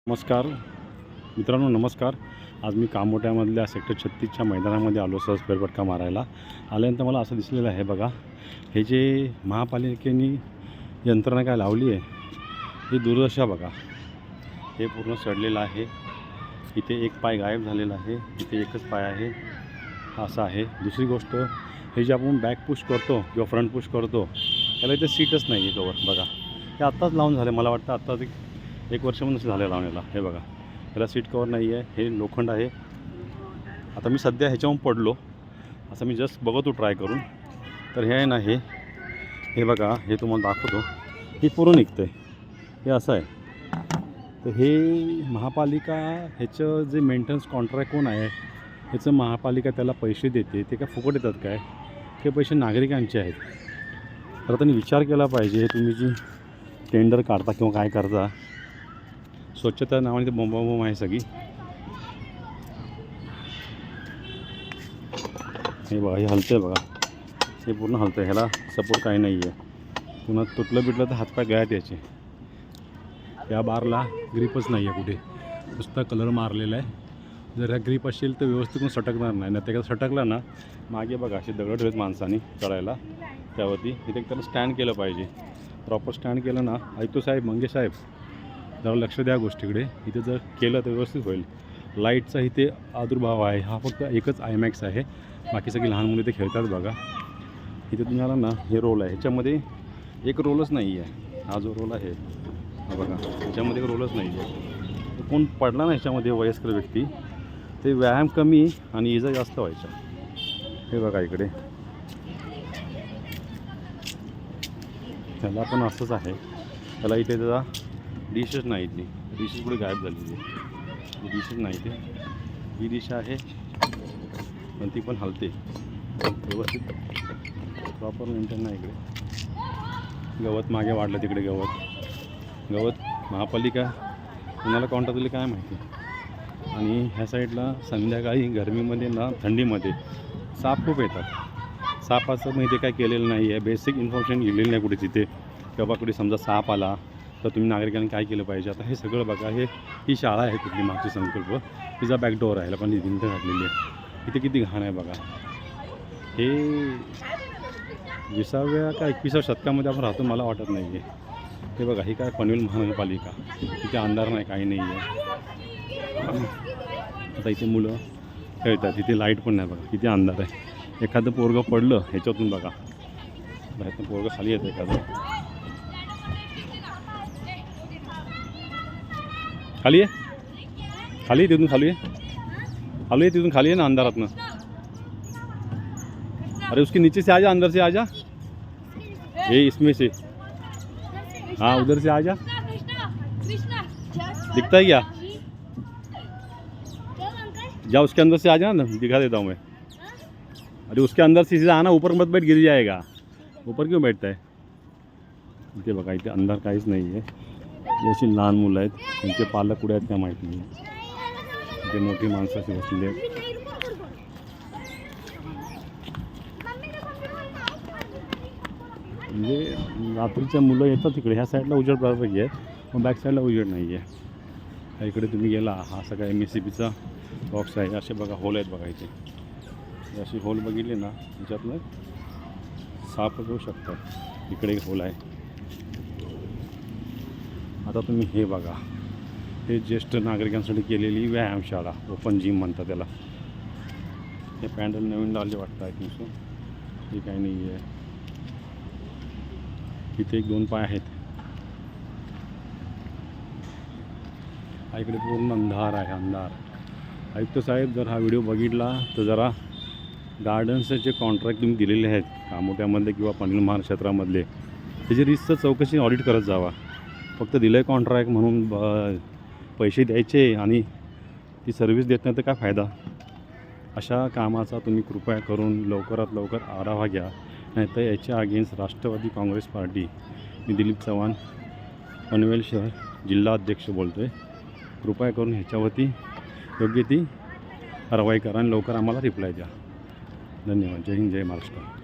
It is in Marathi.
नमस्कार मित्रांनो, नमस्कार. आज मी कामोठ्यामधल्या सेक्टर 36च्या मैदानामध्ये आलो सहज फेरफटका मारायला. आल्यानंतर मला असं दिसलेलं आहे बघा, हे जे महापालिकेने यंत्रणा काय लावली आहे ही दुर्दशा बघा. हे पूर्ण सडलेलं आहे. इथे एक पाय गायब झालेला आहे, इथे एकच पाय आहे, असं आहे. दुसरी गोष्ट, हे जे आपण बॅक पुश करतो किंवा फ्रंट पुश करतो त्याला इथे सीटच नाही आहे कवर बघा. हे आत्ताच लावून झाले, मला वाटतं आत्ताच एक वर्षापासून झालं लावण्याला. हे बघा, ह्याला सीट कवर नाही आहे, हे लोखंड आहे. आता मी सध्या ह्याच्याहून पडलो, असं मी जस्ट बघतो ट्राय करून. तर हे आहे ना, हे बघा, हे तुम्हाला दाखवतो. हे पूर्ण निघतं आहे, हे असं आहे. तर हे महापालिका ह्याचं जे मेंटेनन्स कॉन्ट्रॅक्ट कोण आहे, ह्याचं महापालिका त्याला पैसे देते. ते काय फुकट येतात काय? ते पैसे नागरिकांचे आहेत. तर त्यांनी विचार केला पाहिजे, तुम्ही जी टेंडर काढता किंवा काय करता, स्वच्छता नावाने ते बोंबाबोंब आहे सगळी. हे बघा, हे हलतं आहे बघा, हे पूर्ण हलतं आहे. ह्याला सपोर्ट काही नाही आहे. पुन्हा तुटलं बिटलं तर हातपाय गळ्यात यायचे. या बारला ग्रीपच नाही आहे कुठे, नुसता कलर मारलेला आहे. जर ह्या ग्रीप असेल तर व्यवस्थित पण सटकणार नाही. ना त्याला सटकला ना, मागे बघा असे दगड ठेवत माणसांनी चढायला त्यावरती. इथे त्याला स्टँड केलं पाहिजे, प्रॉपर स्टँड केलं ना. ऐकतो साहेब, मंगे साहेब, जरा लक्ष द्या गोष्टीकडे. इथे जर केलं तर व्यवस्थित होईल. लाईटचा इथे आदुर्भाव आहे. हा फक्त एकच आयमॅक्स आहे, बाकी सगळी लहान मुलं इथे खेळतात बघा. इथे तुम्हाला ना हे रोल आहे, ह्याच्यामध्ये एक रोलच नाही आहे. हा जो रोल आहे हा बघा, ह्याच्यामध्ये एक रोलच नाही आहे. कोण पडला ना ह्याच्यामध्ये वयस्कर व्यक्ती, ते व्यायाम कमी आणि इजा जास्त व्हायच्या. हे बघा इकडे, ह्याला पण असंच आहे. त्याला इथे जरा डिशच नाही, इथली डिशेस कुठे गायब झालेली आहे. डिशच नाही इथे. ही डिश आहे पण ती पण हलते व्यवस्थित, प्रॉपर मेंटेन नाही. इकडे गवत मागे वाढलं, तिकडे गवत महापालिका कुणाला कॉन्ट्रॅक्ट दिली काय माहिती. आणि ह्या साईडला संध्याकाळी गरमीमध्ये ना, थंडीमध्ये साप खूप येतात. सापाचं माहिती काय केलेलं नाही आहे, बेसिक इन्फॉर्मेशन गेलेली नाही कुठे तिथे. किंवा कुठे समजा साप आला तर तुम्ही नागरिकांनी काय केलं पाहिजे. आता हे सगळं बघा, ही शाळा आहे कुठली मागची संकल्प, तिचा बॅकडोअर आहे, पण ही भिंत घातलेली आहे. इथे किती घाण आहे बघा. हे 20व्या का 21व्या शतकामध्ये आपण राहतो मला वाटत नाही आहे. हे बघा, ही काय पनवेल महानगरपालिका, इथे अंधार नाही, काही नाही आहे. आता इथे मुलं खेळतात, इथे लाईट पण नाही बघा, किती अंधार आहे. एखादं पोरगं पडलं ह्याच्यातून बघा, बाहेरचं पोरगं खाली येतं एखादं. खाली आहे तिथून, खाली आहे तिथून, खाली है ना अंधारात ना. अरे उसके नीचे से आजा, अंदर से आजा, ये इसमें से, हाँ उधर से आजा. दिखता है क्या? जा उसके अंदर से आजा ना, दिखा देता हूँ मैं. अरे उसके अंदर से सीधा आना, ऊपर मत बैठ, गिर जाएगा. ऊपर क्यों बैठता है? इथे बघा, इथे अंधार काहीच नाही आहे. अशी लहान मुलं आहेत, त्यांचे पालक कुठे आहेत काय माहीत नाही. इथे मोठी माणसं अशी बसलेली आहेत. म्हणजे रात्रीच्या मुलं येतात तिकडे. ह्या साईडला उजेड बऱ्यापैकी आहे, पण बॅक साईडला उजेड नाही आहे. इकडे तुम्ही गेला, हा सगळा MSCBचा बॉक्स आहे. असे बघा होल आहेत बघा इथे. अशी होल बघितली ना, त्याच्यातनं साप येऊ शकतात. इकडे एक होल आहे. आता तुम्ही हे बघा, हे ज्येष्ठ नागरिकांसाठी केलेली व्यायामशाळा, ओपन जिम म्हणतात त्याला. हे पॅन्डल नवीन लावले वाटतं आहे तुमचं. हे काही नाही आहे. इथे 1-2 पाय आहेत. इकडे पूर्ण अंधार आहे, अंधार. आयुक्त साहेब, जर हा व्हिडिओ बघितला तर जरा गार्डन्सचे जे कॉन्ट्रॅक्ट तुम्ही दिलेले आहेत कामोठ्यामधले किंवा पनवेल महाक्षेत्रामधले, त्याची रिसचं चौकशी ऑडिट करत जावा. फक्त दिलं आहे कॉन्ट्रॅक्ट म्हणून पैसे द्यायचे आणि ती सर्व्हिस देत नाही तर काय फायदा. अशा कामाचा तुम्ही कृपया करून लवकरात लवकर आढावा घ्या. नाहीतर याच्या अगेन्स्ट राष्ट्रवादी काँग्रेस पार्टी, मी दिलीप चव्हाण, पनवेल शहर जिल्हाध्यक्ष बोलतो आहे. कृपया करून ह्याच्यावरती योग्य ती कारवाई करा आणि लवकर आम्हाला रिप्लाय द्या. धन्यवाद. जय हिंद, जय महाराष्ट्र.